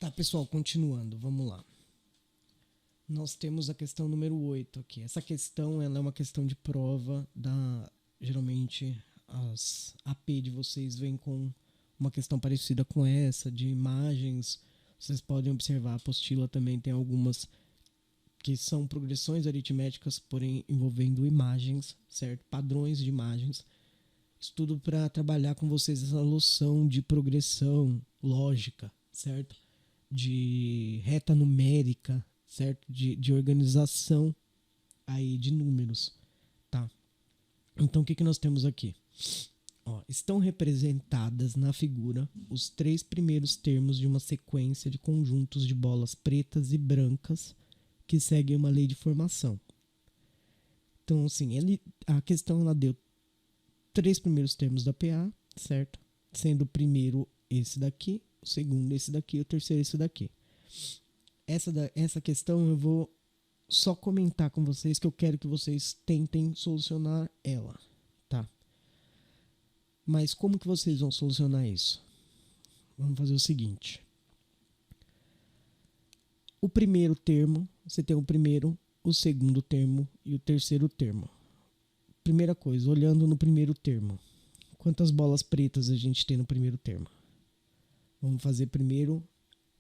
Tá, pessoal, continuando, vamos lá. Nós temos a questão número 8 aqui. Essa questão ela é uma questão de prova geralmente as AP de vocês vêm com uma questão parecida com essa, de imagens. Vocês podem observar, a apostila também tem algumas que são progressões aritméticas, porém envolvendo imagens, certo? Padrões de imagens. Estudo para trabalhar com vocês essa noção de progressão lógica, certo? De reta numérica, certo? De organização aí de números, tá? Então o que nós temos aqui? Ó, estão representadas na figura os 3 primeiros termos de uma sequência de conjuntos de bolas pretas e brancas que seguem uma lei de formação. Então, assim, a questão ela deu 3 primeiros termos da PA, certo? Sendo o primeiro esse daqui, o segundo esse daqui, o terceiro esse daqui. Essa questão eu vou só comentar com vocês, que eu quero que vocês tentem solucionar ela, tá? Mas como que vocês vão solucionar isso? Vamos fazer o seguinte. O primeiro termo, você tem o primeiro, o segundo termo e o terceiro termo. Primeira coisa, olhando no primeiro termo. Quantas bolas pretas a gente tem no primeiro termo? Vamos fazer primeiro.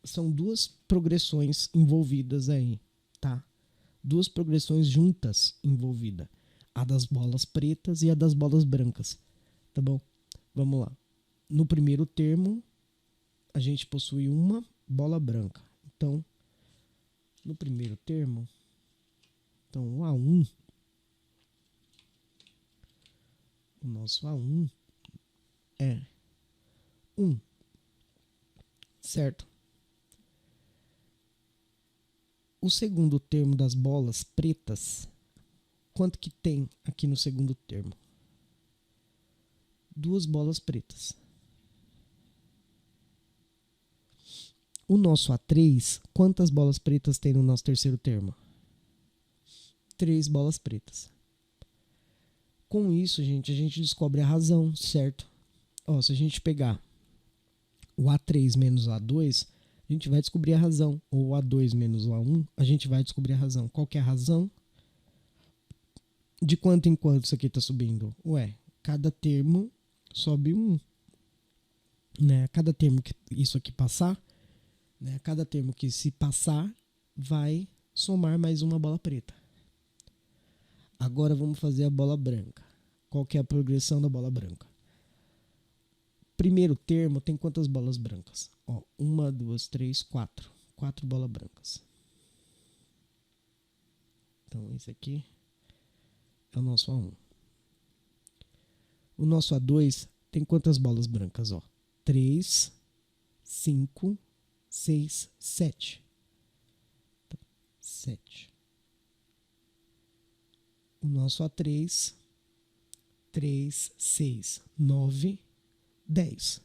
São 2 progressões envolvidas aí, tá? 2 progressões juntas envolvidas. A das bolas pretas e a das bolas brancas. Tá bom? Vamos lá. No primeiro termo, a gente possui uma bola branca. Então, no primeiro termo, então o A1, o nosso A1 é 1, certo? O segundo termo das bolas pretas, quanto que tem aqui no segundo termo? 2 bolas pretas. O nosso A3, quantas bolas pretas tem no nosso terceiro termo? 3 bolas pretas. Com isso, gente, a gente descobre a razão, certo? Ó, se a gente pegar o A3 menos o A2, a gente vai descobrir a razão. Ou o A2 menos o A1, a gente vai descobrir a razão. Qual que é a razão? De quanto em quanto isso aqui está subindo? Ué, cada termo sobe 1. Né? Cada termo que isso aqui passar, né? Cada termo que se passar, vai somar mais uma bola preta. Agora vamos fazer a bola branca. Qual que é a progressão da bola branca? Primeiro termo tem quantas bolas brancas? Ó, 1, 2, 3, 4. 4 bolas brancas. Então esse aqui é o nosso A1. O nosso A2 tem quantas bolas brancas? Ó, 3, 5, 6, 7. Então, 7. O nosso A3, 3, 6, 9, 10.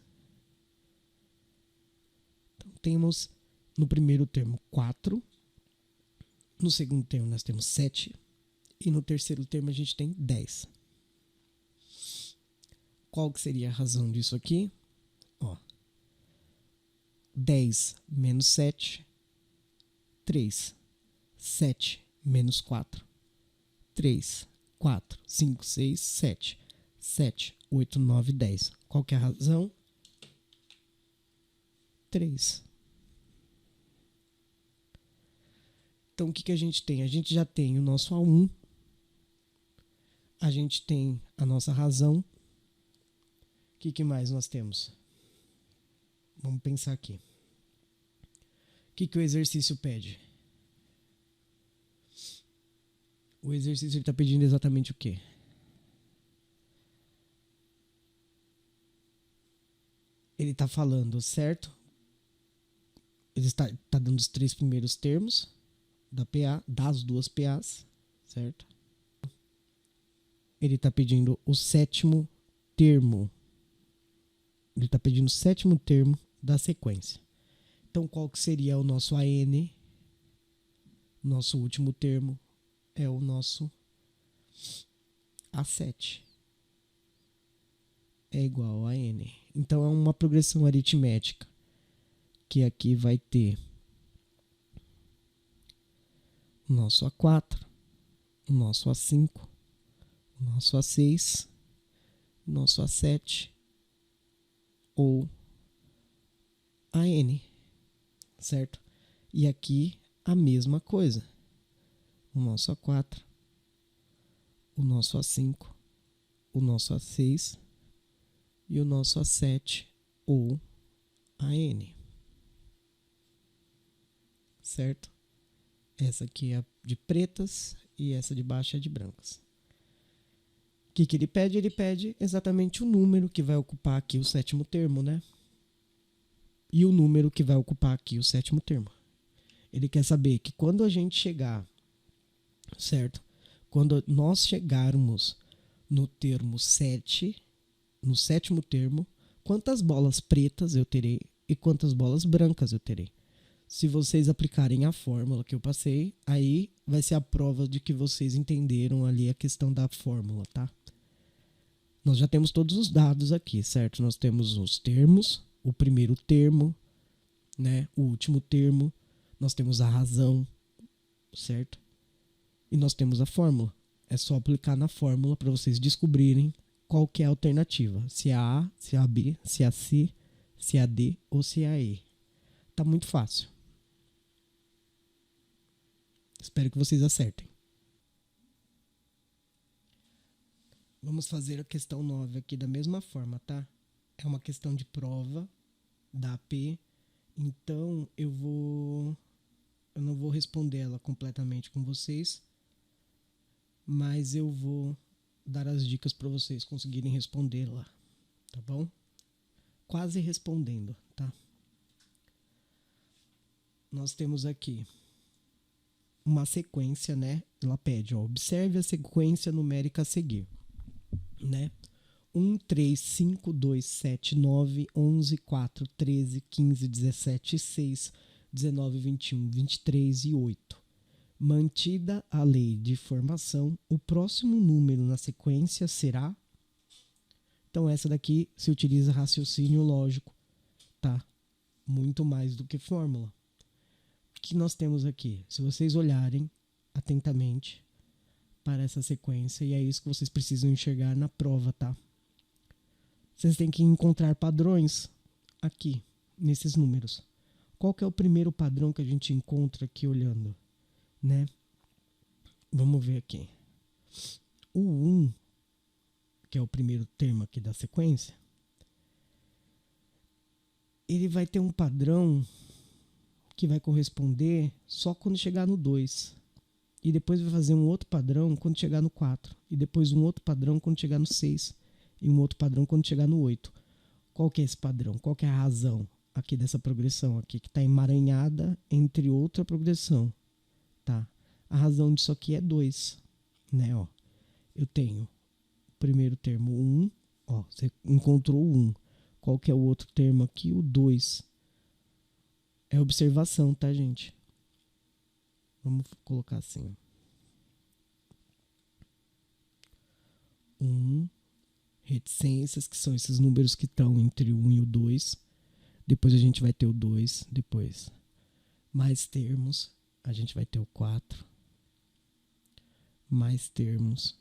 Então, temos no primeiro termo 4, no segundo termo nós temos 7 e no terceiro termo a gente tem 10. Qual que seria a razão disso aqui? Ó, 10 menos 7, 3. 7 menos 4, 3, 4, 5, 6, 7. 7, 8, 9, 10. Qual que é a razão? 3. Então, o que a gente tem? A gente já tem o nosso A1. A gente tem a nossa razão. O que mais nós temos? Vamos pensar aqui. O que o exercício pede? O exercício está pedindo exatamente o quê? Ele está falando, certo? Ele está dando os 3 primeiros termos da PA, das 2 PAs, certo? Ele está pedindo o 7º termo. Ele está pedindo o 7º termo da sequência. Então, qual que seria o nosso AN? Nosso último termo é o nosso A7. É igual a N. Então, é uma progressão aritmética que aqui vai ter o nosso A4, o nosso A5, o nosso A6, o nosso A7 ou AN, certo? E aqui a mesma coisa. O nosso A4, o nosso A5, o nosso A6 e o nosso A7 ou AN, certo? Essa aqui é a de pretas e essa de baixo é de brancas. O que ele pede? Ele pede exatamente o número que vai ocupar aqui o sétimo termo, né? E o número que vai ocupar aqui o sétimo termo. Ele quer saber que quando a gente chegar, certo? Quando nós chegarmos no termo 7, no sétimo termo, quantas bolas pretas eu terei e quantas bolas brancas eu terei. Se vocês aplicarem a fórmula que eu passei, aí vai ser a prova de que vocês entenderam ali a questão da fórmula, tá? Nós já temos todos os dados aqui, certo? Nós temos os termos, o primeiro termo, né? O último termo, nós temos a razão, certo? E nós temos a fórmula. É só aplicar na fórmula para vocês descobrirem qual que é a alternativa. Se é a A, se é a B, se é a C, se é a D ou se é a E. Tá muito fácil. Espero que vocês acertem. Vamos fazer a questão 9 aqui da mesma forma, tá? É uma questão de prova da AP. Então eu não vou responder ela completamente com vocês, mas eu vou dar as dicas para vocês conseguirem responder lá, tá bom? Quase respondendo, tá? Nós temos aqui uma sequência, né? Ela pede, ó, observe a sequência numérica a seguir, né? 1, 3, 5, 2, 7, 9, 11, 4, 13, 15, 17, 6, 19, 21, 23 e 8. Mantida a lei de formação, o próximo número na sequência será... Então essa daqui se utiliza raciocínio lógico, tá? Muito mais do que fórmula. O que nós temos aqui? Se vocês olharem atentamente para essa sequência, e é isso que vocês precisam enxergar na prova, tá? Vocês têm que encontrar padrões aqui, nesses números. Qual que é o primeiro padrão que a gente encontra aqui olhando, né? Vamos ver aqui. O 1, que é o primeiro termo aqui da sequência, ele vai ter um padrão que vai corresponder só quando chegar no 2. E depois vai fazer um outro padrão quando chegar no 4. E depois um outro padrão quando chegar no 6. E um outro padrão quando chegar no 8. Qual que é esse padrão? Qual que é a razão aqui dessa progressão aqui, que está emaranhada entre outra progressão, tá? A razão disso aqui é 2, né? Ó, eu tenho o primeiro termo 1, ó, você encontrou o 1. Qual que é o outro termo aqui? O 2. É observação, tá, gente? Vamos colocar assim. 1, reticências, que são esses números que estão entre o 1 e o 2. Depois a gente vai ter o 2. Depois, mais termos, a gente vai ter o 4. Mais termos,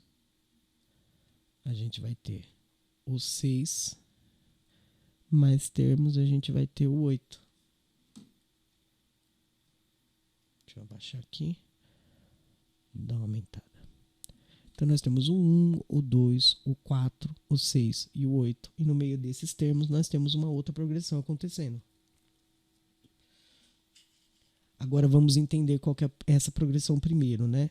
a gente vai ter o 6. Mais termos, a gente vai ter o 8. Deixa eu abaixar aqui. Dar uma aumentada. Então nós temos o 1, o 2, o 4, o 6 e o 8. E no meio desses termos nós temos uma outra progressão acontecendo. Agora vamos entender qual que é essa progressão primeiro, né?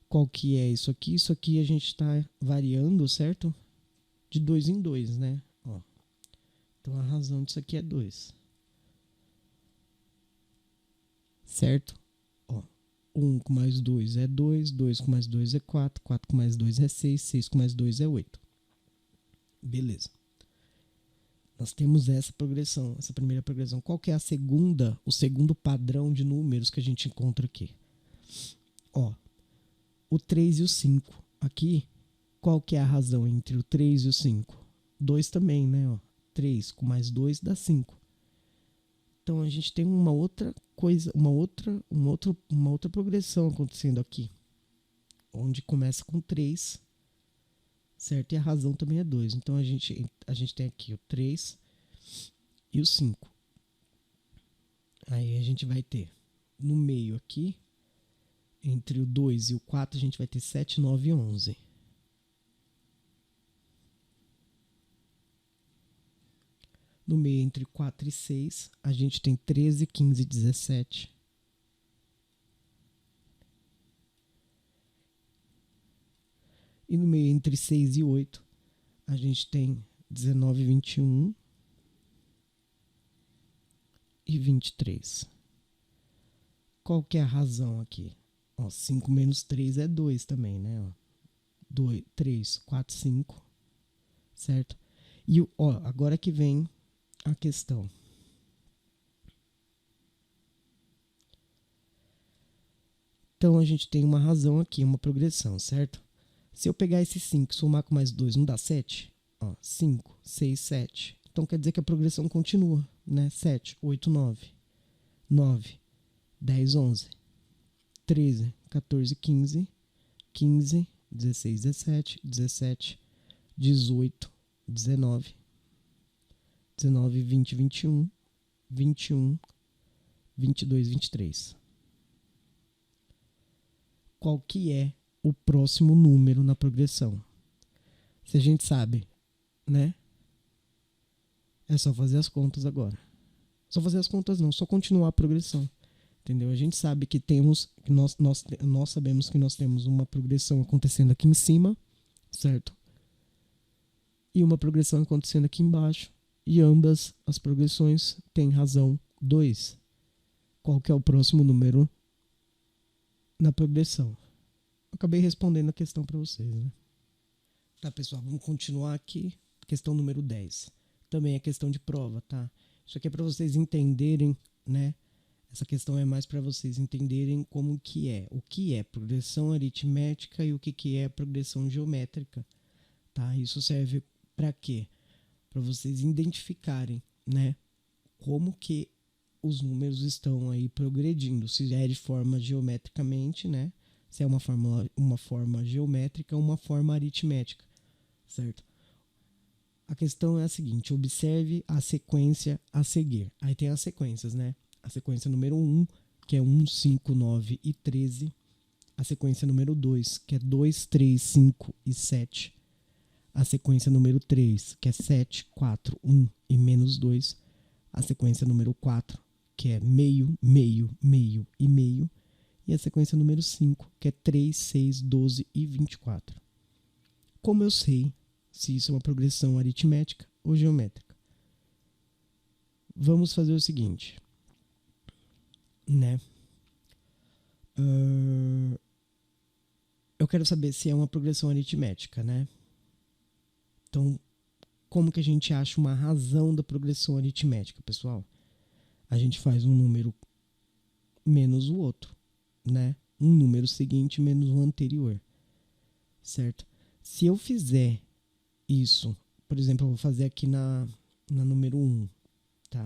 Qual que é isso aqui? Isso aqui a gente está variando, certo? De 2 em 2, né? Ó. Então a razão disso aqui é 2. Certo? 1 com mais 2 é 2, 2 com mais 2 é 4, 4 com mais 2 é 6, 6 com mais 2 é 8. Beleza. Nós temos essa progressão, essa primeira progressão. Qual que é a segunda, o segundo padrão de números que a gente encontra aqui? Ó, o 3 e o 5. Aqui, qual que é a razão entre o 3 e o 5? 2 também, né? Ó, 3 com mais 2 dá 5. Então a gente tem uma outra coisa, uma outra progressão acontecendo aqui, onde começa com 3, certo? E a razão também é 2. Então a gente tem aqui o 3 e o 5. Aí a gente vai ter no meio aqui, entre o 2 e o 4, a gente vai ter 7, 9 e 11. No meio, entre 4 e 6, a gente tem 13, 15 e 17. E no meio, entre 6 e 8, a gente tem 19, 21 e 23. Qual que é a razão aqui? Ó, 5 menos 3 é 2 também, né? Ó, 2, 3, 4, 5. Certo? E ó, agora que vem a questão. Então a gente tem uma razão aqui, uma progressão, certo? Se eu pegar esse 5 e somar com mais 2, não dá 7? Ó, 5, 6, 7. Então quer dizer que a progressão continua, né? 7, 8, 9. 9, 10, 11. 13, 14, 15. 15, 16, 17. 17, 18, 19. 19, 20, 21. 21, 22, 23. Qual que é o próximo número na progressão? Se a gente sabe, né? É só fazer as contas agora. Só fazer as contas não, só continuar a progressão. Entendeu? A gente sabe que temos, que nós sabemos que nós temos uma progressão acontecendo aqui em cima, certo? E uma progressão acontecendo aqui embaixo. E ambas as progressões têm razão 2. Qual que é o próximo número na progressão? Acabei respondendo a questão para vocês, né? Tá, pessoal, vamos continuar aqui. Questão número 10. Também é questão de prova, tá? Isso aqui é para vocês entenderem, né? Essa questão é mais para vocês entenderem como que é. O que é progressão aritmética e o que é progressão geométrica, tá? Isso serve para quê? Para vocês identificarem, né? Como que os números estão aí progredindo. Se é de forma geometricamente, né? Se é uma forma geométrica ou uma forma aritmética, certo? A questão é a seguinte: observe a sequência a seguir. Aí tem as sequências, né? A sequência número 1, que é 1, 5, 9 e 13. A sequência número 2, que é 2, 3, 5 e 7. A sequência número 3, que é 7, 4, 1 e menos 2. A sequência número 4, que é meio, meio, meio e meio. E a sequência número 5, que é 3, 6, 12 e 24. Como eu sei se isso é uma progressão aritmética ou geométrica? Vamos fazer o seguinte, né? Eu quero saber se é uma progressão aritmética, né? Então, como que a gente acha uma razão da progressão aritmética, pessoal? A gente faz um número menos o outro, né? Um número seguinte menos o anterior, certo? Se eu fizer isso, por exemplo, eu vou fazer aqui na número 1, tá?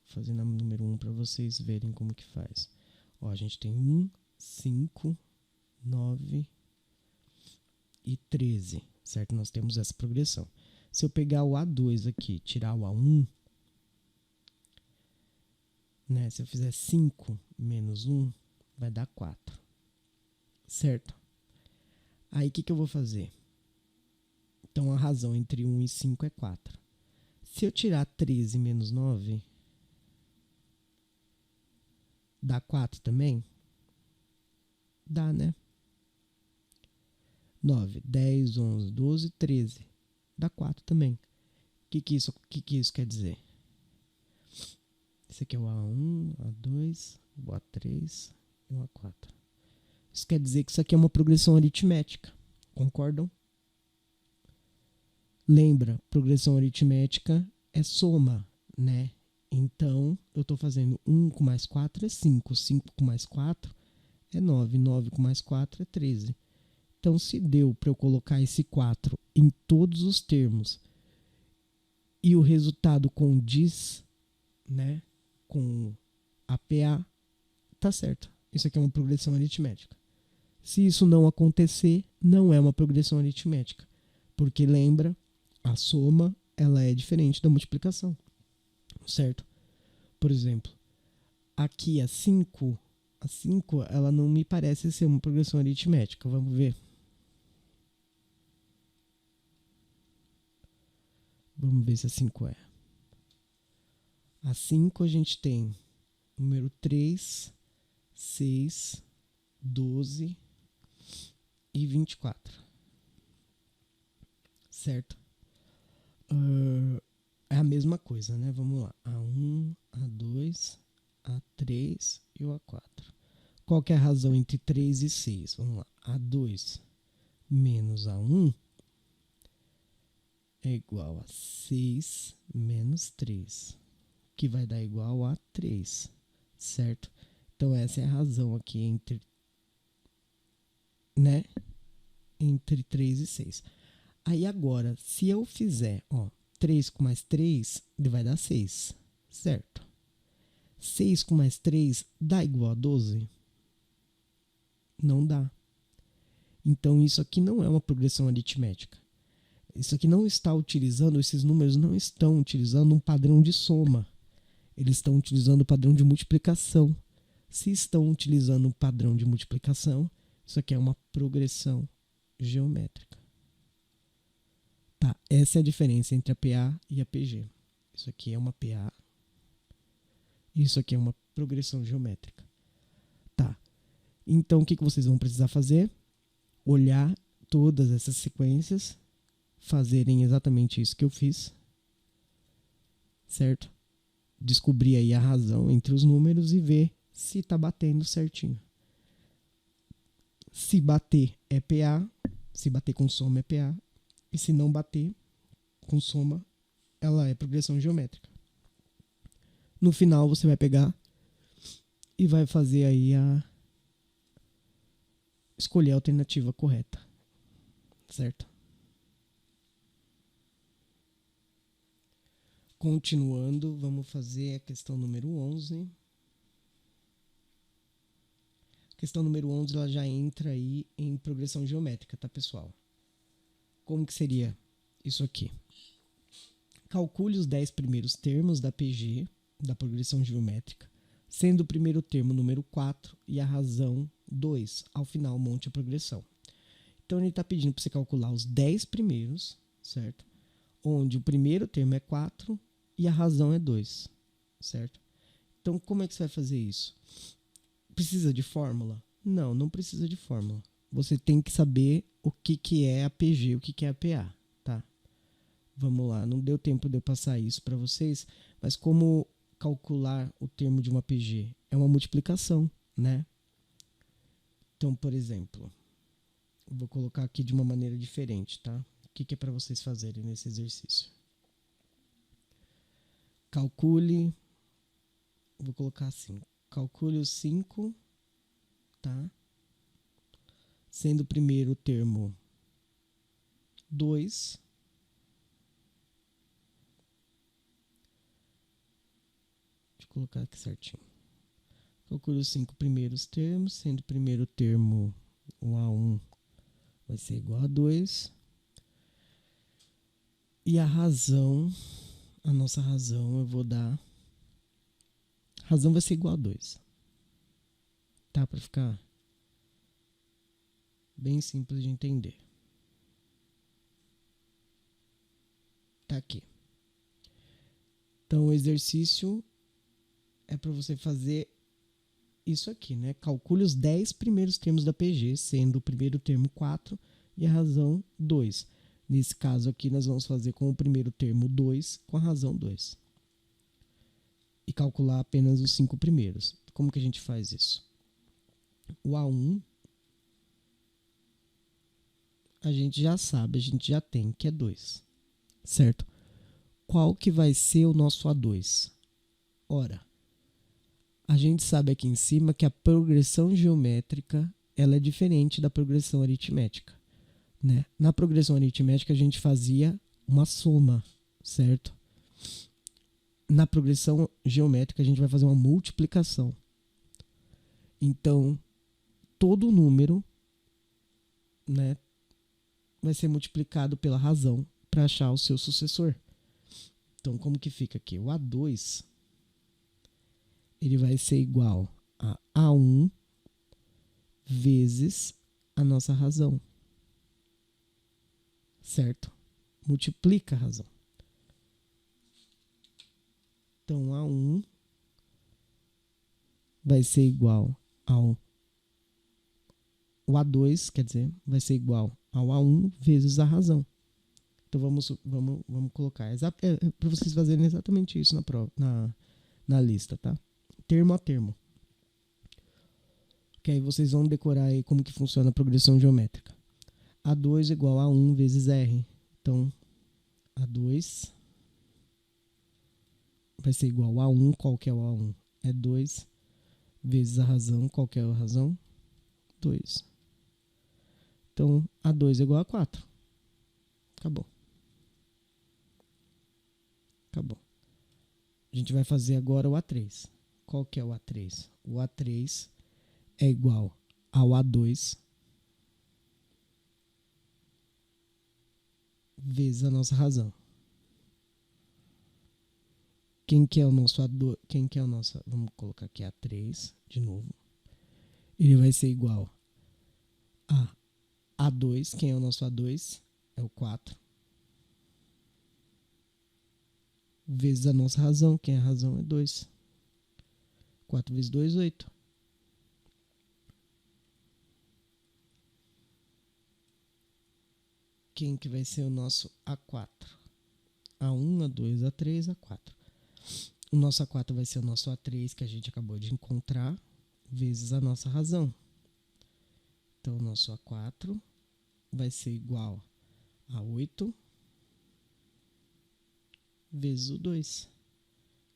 Vou fazer na número 1 para vocês verem como que faz. Ó, a gente tem 1, 5, 9 e 13, certo? Nós temos essa progressão. Se eu pegar o A2 aqui, tirar o A1, né? Se eu fizer 5 menos 1, vai dar 4, certo? Aí o que eu vou fazer? Então a razão entre 1 e 5 é 4. Se eu tirar 13 menos 9, dá 4 também? Dá, né? 9, 10, 11, 12, 13. Dá 4 também. O que isso quer dizer? Esse aqui é o A1, A2, o A3 e o A4. Isso quer dizer que isso aqui é uma progressão aritmética. Concordam? Lembra, progressão aritmética é soma, né? Então, eu estou fazendo 1 com mais 4 é 5. 5 com mais 4 é 9. 9 com mais 4 é 13. Então, se deu para eu colocar esse 4 em todos os termos e o resultado condiz, né, com a PA, tá certo. Isso aqui é uma progressão aritmética. Se isso não acontecer, não é uma progressão aritmética. Porque lembra, a soma ela é diferente da multiplicação. Certo? Por exemplo, aqui a 5 ela não me parece ser uma progressão aritmética. Vamos ver. Vamos ver se a 5 é. A 5 a gente tem número 3, 6, 12 e 24. Certo? É a mesma coisa, né? Vamos lá. A1, A2, A3 e o A4. Qual que é a razão entre 3 e 6? Vamos lá. A2 menos A1 é igual a 6 menos 3, que vai dar igual a 3, certo? Então essa é a razão aqui entre, né? Entre 3 e 6. Aí agora, se eu fizer, 3 com mais 3, ele vai dar 6, certo? 6 com mais 3 dá igual a 12? Não dá. Então isso aqui não é uma progressão aritmética. Isso aqui não está utilizando, esses números não estão utilizando um padrão de soma. Eles estão utilizando o padrão de multiplicação. Se estão utilizando um padrão de multiplicação, isso aqui é uma progressão geométrica. Tá, essa é a diferença entre a PA e a PG. Isso aqui é uma PA. Isso aqui é uma progressão geométrica. Tá. Então, o que vocês vão precisar fazer? Olhar todas essas sequências, fazerem exatamente isso que eu fiz, certo? Descobrir aí a razão entre os números e ver se está batendo certinho. Se bater é PA, se bater com soma é PA, e se não bater com soma, ela é progressão geométrica. No final você vai pegar e vai fazer aí escolher a alternativa correta, certo? Continuando, vamos fazer a questão número 11. A questão número 11 ela já entra aí em progressão geométrica, tá, pessoal? Como que seria isso aqui? Calcule os 10 primeiros termos da PG, da progressão geométrica, sendo o primeiro termo número 4 e a razão 2. Ao final, monte a progressão. Então, ele está pedindo para você calcular os 10 primeiros, certo? Onde o primeiro termo é 4 e a razão é 2, certo? Então, como é que você vai fazer isso? Precisa de fórmula? Não, não precisa de fórmula. Você tem que saber o que é a PG, o que é a PA, tá? Vamos lá, não deu tempo de eu passar isso para vocês, mas como calcular o termo de uma PG? É uma multiplicação, né? Então, por exemplo, vou colocar aqui de uma maneira diferente, tá? O que é para vocês fazerem nesse exercício? Calcule, vou colocar assim, calcule os 5, tá? Sendo o primeiro termo 2, deixa eu colocar aqui certinho. Calcule os 5 primeiros termos, sendo o primeiro termo o A1 vai ser igual a 2. E a razão, a nossa razão, eu vou dar... A razão vai ser igual a 2. Tá? Para ficar bem simples de entender. Tá aqui. Então, o exercício é para você fazer isso aqui, né? Calcule os 10 primeiros termos da PG, sendo o primeiro termo 4 e a razão 2. Nesse caso aqui, nós vamos fazer com o primeiro termo 2 com a razão 2. E calcular apenas os 5 primeiros. Como que a gente faz isso? O A1, a gente já sabe, a gente já tem, que é 2. Certo? Qual que vai ser o nosso A2? Ora, a gente sabe aqui em cima que a progressão geométrica ela é diferente da progressão aritmética, né? Na progressão aritmética a gente fazia uma soma, certo? Na progressão geométrica, a gente vai fazer uma multiplicação. Então, todo número, né, vai ser multiplicado pela razão para achar o seu sucessor. Então, como que fica aqui? O A2 ele vai ser igual a A1 vezes a nossa razão. Certo? Multiplica a razão. Então, A1 vai ser igual ao... O A2, quer dizer, vai ser igual ao A1 vezes a razão. Então, vamos colocar. Para vocês fazerem exatamente isso na prova, na lista, tá? Termo a termo. Que aí vocês vão decorar aí como que funciona a progressão geométrica. A2 igual a 1 vezes R. Então, A2 vai ser igual a 1. Qual que é o A1? É 2 vezes a razão. Qual que é a razão? 2. Então, A2 é igual a 4. Acabou. Acabou. A gente vai fazer agora o A3. Qual que é o A3? O A3 é igual ao A2 vezes a nossa razão. Quem que é o nosso A2? Quem que é o nosso... Vamos colocar aqui A3 de novo. Ele vai ser igual a A2. Quem é o nosso A2? É o 4. Vezes a nossa razão. Quem é a razão? É 2. 4 vezes 2, 8. Quem que vai ser o nosso A4? A1, A2, A3, A4. O nosso A4 vai ser o nosso A3 que a gente acabou de encontrar, vezes a nossa razão. Então, o nosso A4 vai ser igual a 8 vezes o 2,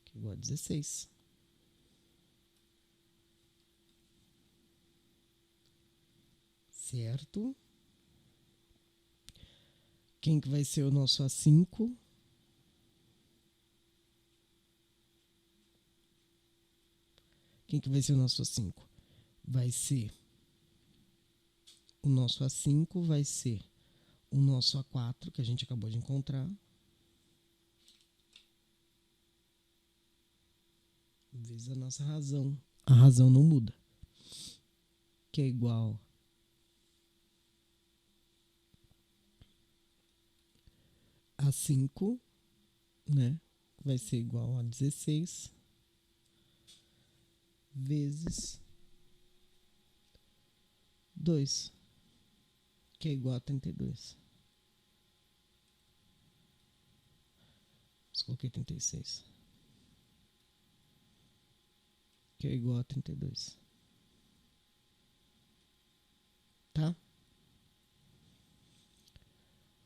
que é igual a 16. Certo? Quem que vai ser o nosso A5? Quem que vai ser o nosso A5? Vai ser o nosso A5 vai ser o nosso A4 que a gente acabou de encontrar, vezes a nossa razão. A razão não muda, que é igual a 5, né? Vai ser igual a 16 vezes 2, que é igual a 32. Coloquei 36. Que é igual a 32. Tá?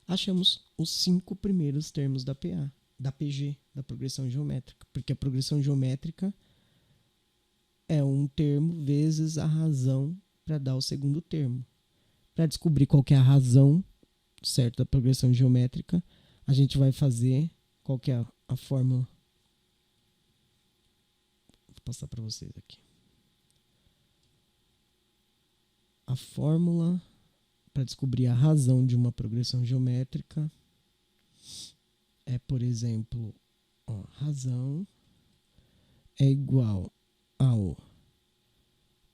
Achamos os 5 primeiros termos da PA, da PG, da progressão geométrica. Porque a progressão geométrica é um termo vezes a razão para dar o segundo termo. Para descobrir qual que é a razão, certo, da progressão geométrica, a gente vai fazer qual que é a fórmula. Vou passar para vocês aqui. A fórmula para descobrir a razão de uma progressão geométrica é, por exemplo, razão é igual ao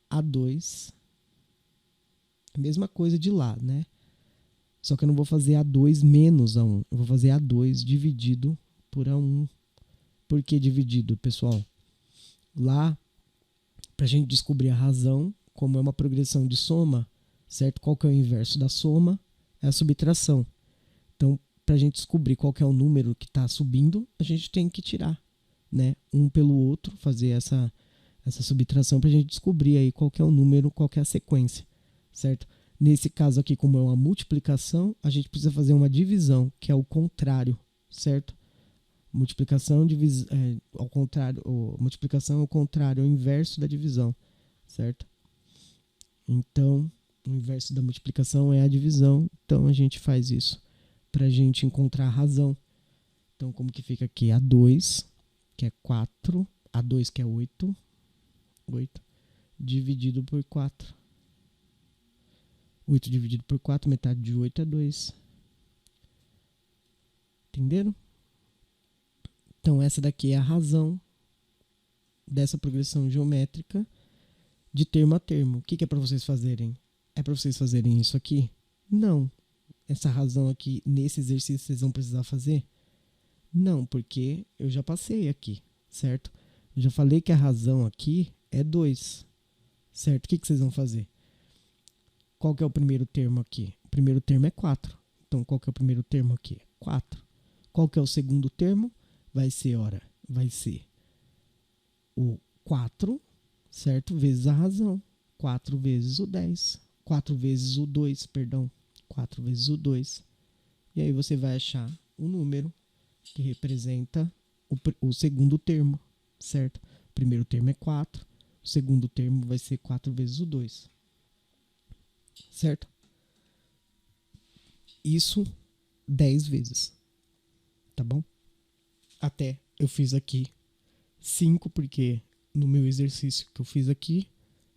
A2. A mesma coisa de lá, né? Só que eu não vou fazer A2 menos A1. Eu vou fazer A2 dividido por A1. Por que dividido, pessoal? Lá, para a gente descobrir a razão, como é uma progressão de soma, certo? Qual que é o inverso da soma? É a subtração. Então, para a gente descobrir qual que é o número que está subindo, a gente tem que tirar, né, um pelo outro, fazer essa subtração para a gente descobrir aí qual que é o número, qual que é a sequência, certo? Nesse caso aqui, como é uma multiplicação, a gente precisa fazer uma divisão, que é o contrário, certo? Multiplicação, ao contrário, multiplicação é o contrário, é o inverso da divisão, certo? Então, o inverso da multiplicação é a divisão, então a gente faz isso para a gente encontrar a razão. Então, Então, como que fica aqui? A2, que é 4, A2, que é 8, dividido por 4. 8 dividido por 4, metade de 8 é 2. Entenderam? Então, essa daqui é a razão dessa progressão geométrica de termo a termo. O que é para vocês fazerem? É para vocês fazerem isso aqui? Não. Essa razão aqui, nesse exercício, vocês vão precisar fazer? Não, porque eu já passei aqui, certo? Eu já falei que a razão aqui é 2, certo? O que vocês vão fazer? Qual que é o primeiro termo aqui? O primeiro termo é 4. Então, qual que é o primeiro termo aqui? 4. Qual que é o segundo termo? Vai ser o 4, certo? Vezes a razão. 4 vezes o 10. 4 vezes o 2, perdão. 4 vezes o 2. E aí você vai achar o número que representa o segundo termo, certo? O primeiro termo é 4. O segundo termo vai ser 4 vezes o 2. Certo? Isso 10 vezes. Tá bom? Até eu fiz aqui 5, porque no meu exercício que eu fiz aqui,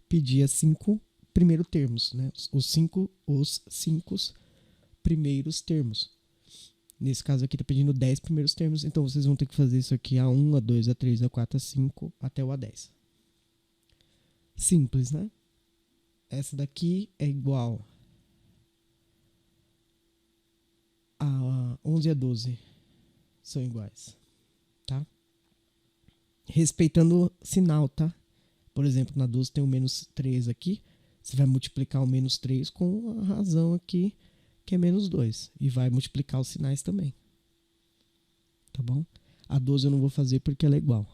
pedia 5 primeiros termos, né? Os cinco primeiros termos. Nesse caso aqui tá pedindo 10 primeiros termos, então vocês vão ter que fazer isso aqui A1, A2, A3, A4, A5 até o A10. Simples, né? Essa daqui é igual a 11 e a 12. São iguais, tá? Respeitando sinal, tá? Por exemplo, na 12 tem o menos 3 aqui. Você vai multiplicar o menos 3 com a razão aqui, que é menos 2. E vai multiplicar os sinais também. Tá bom? A 12 eu não vou fazer porque ela é igual.